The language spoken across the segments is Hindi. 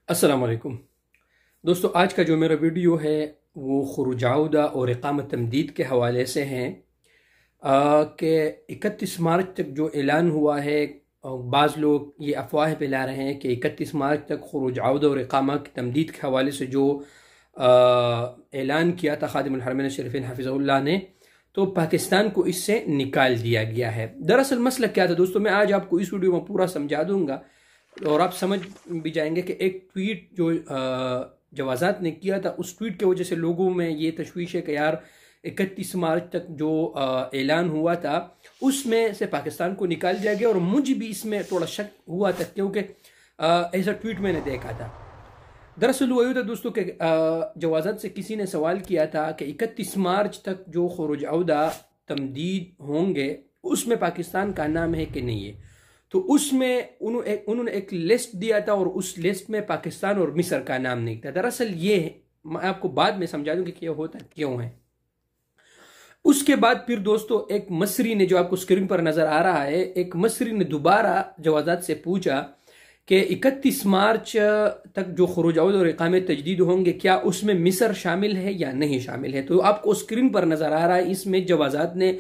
अस्सलाम वालेकुम दोस्तों, आज का जो मेरा वीडियो है वो खुरूज औदा और इकामत तमदीद के हवाले से है कि 31 मार्च तक जो ऐलान हुआ है। बाज़ लोग ये अफवाह फैला रहे हैं कि 31 मार्च तक खुरूज औदा और इकामत की तमदीद के हवाले से जो ऐलान किया था खादिमुल हरमैन शरीफैन हफिज़हुल्लाह ने, तो पाकिस्तान को इससे निकाल दिया गया है। दरअसल मसला क्या था दोस्तों, मैं आज आपको इस वीडियो में पूरा समझा दूंगा और आप समझ भी जाएंगे कि एक ट्वीट जो जवाज़ात ने किया था, उस ट्वीट की वजह से लोगों में ये तशवीश है कि यार 31 मार्च तक जो ऐलान हुआ था उसमें से पाकिस्तान को निकाल दिया गया। और मुझे भी इसमें थोड़ा शक हुआ था क्योंकि ऐसा ट्वीट मैंने देखा था। दरअसल हुआ था दोस्तों कि जवाज़ात से किसी ने सवाल किया था कि 31 मार्च तक जो खुरूज औदा तमदीद होंगे उसमें पाकिस्तान का नाम है कि नहीं है। तो उसमें उन्होंने एक लिस्ट दिया था और उस लिस्ट में पाकिस्तान और मिस्र का नाम नहीं था। दरअसल ये मैं आपको बाद में समझा दूंगी कि यह होता क्यों है। उसके बाद फिर दोस्तों एक मसरी ने, जो आपको स्क्रीन पर नजर आ रहा है, एक मसरी ने दोबारा जवाज़ात से पूछा कि 31 मार्च तक जो खुरूज औदा और इकामत तजदीद होंगे क्या उसमें मिस्र शामिल है या नहीं शामिल है। तो आपको स्क्रीन पर नजर आ रहा है, इसमें जवाज़ात ने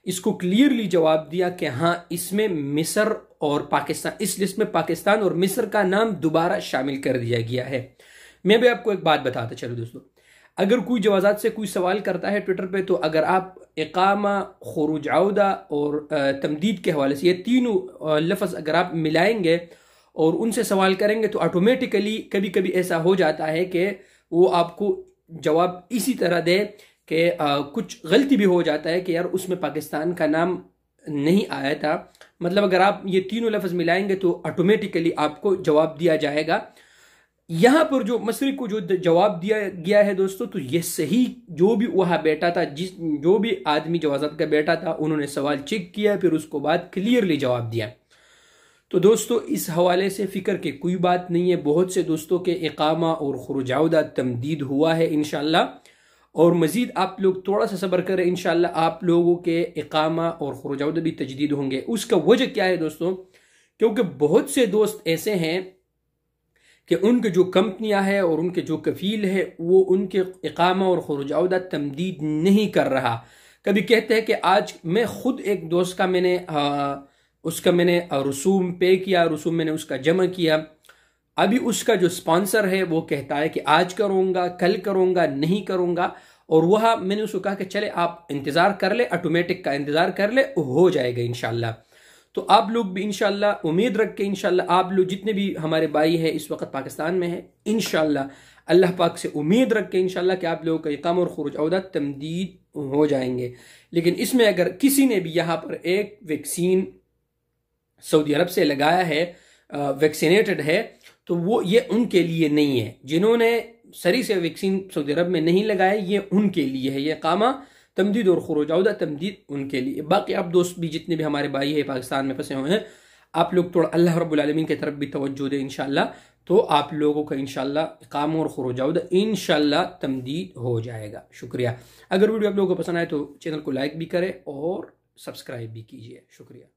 इसको क्लियरली जवाब दिया कि हाँ, इसमें मिस्र और पाकिस्तान, इस लिस्ट में पाकिस्तान और मिस्र का नाम दोबारा शामिल कर दिया गया है। मैं भी आपको एक बात बताता चलो दोस्तों, अगर कोई जवाज़ात से कोई सवाल करता है ट्विटर पे, तो अगर आप इकामा, खुरूज औदा और तमदीद के हवाले से ये तीनों लफ्ज़ अगर आप मिलाएंगे और उनसे सवाल करेंगे तो ऑटोमेटिकली कभी कभी ऐसा हो जाता है कि वो आपको जवाब इसी तरह दे कि कुछ गलती भी हो जाता है कि यार उसमें पाकिस्तान का नाम नहीं आया था। मतलब अगर आप ये तीनों लफ्ज़ मिलाएंगे तो ऑटोमेटिकली आपको जवाब दिया जाएगा। यहाँ पर जो मसरी को जो जवाब दिया गया है दोस्तों, तो ये सही, जो भी वहाँ बैठा था, जो भी आदमी जवाज़ात का बैठा था, उन्होंने सवाल चेक किया, फिर उसको बाद क्लियरली जवाब दिया। तो दोस्तों इस हवाले से फ़िक्र की कोई बात नहीं है। बहुत से दोस्तों के इकामा और खुरूज औदा तमदीद हुआ है इंशाल्लाह, और मज़ीद आप लोग थोड़ा सा सब्र करें, इंशाल्लाह आप लोगों के इकामा और खुरूज औदा भी तजदीद होंगे। उसका वजह क्या है दोस्तों, क्योंकि बहुत से दोस्त ऐसे हैं कि उनके जो कंपनियां हैं और उनके जो कफील है वो उनके इकामा और खुरूज औदा तमदीद नहीं कर रहा। कभी कहते हैं कि आज मैं खुद एक दोस्त का मैंने रसूम पे किया, रसूम मैंने उसका जमा किया, अभी उसका जो स्पॉन्सर है वो कहता है कि आज करूंगा, कल करूंगा, नहीं करूंगा। और वह मैंने उसको कहा कि चले आप इंतज़ार कर ले, ऑटोमेटिक का इंतज़ार कर ले, हो जाएगा इंशाल्लाह। तो आप लोग भी इंशाल्लाह उम्मीद रख के, इंशाल्लाह आप लोग जितने भी हमारे भाई हैं इस वक्त पाकिस्तान में है, इंशाल्लाह अल्लाह पाक से उम्मीद रख के इंशाल्लाह कि आप लोगों का इकामा और खुरूज औदा तमदीद हो जाएंगे। लेकिन इसमें अगर किसी ने भी यहाँ पर एक वैक्सीन सऊदी अरब से लगाया है, वैक्सीनेटेड है, तो वो ये उनके लिए नहीं है। जिन्होंने सरी से वैक्सीन सऊदी अरब में नहीं लगाया, ये उनके लिए है। ये इकामा तमदीद और खुरूज औदा तमदीद उनके लिए। बाकी आप दोस्त भी जितने भी हमारे भाई है पाकिस्तान में फंसे हुए हैं, आप लोग थोड़ा अल्लाह रब्बुल आलमीन की तरफ भी तवज्जो दें इंशाल्लाह, तो आप लोगों का इंशाल्लाह इकामा और खुरूज औदा इंशाल्लाह तमदीद हो जाएगा। शुक्रिया। अगर वीडियो आप लोगों को पसंद आए तो चैनल को लाइक भी करें और सब्सक्राइब भी कीजिए। शुक्रिया।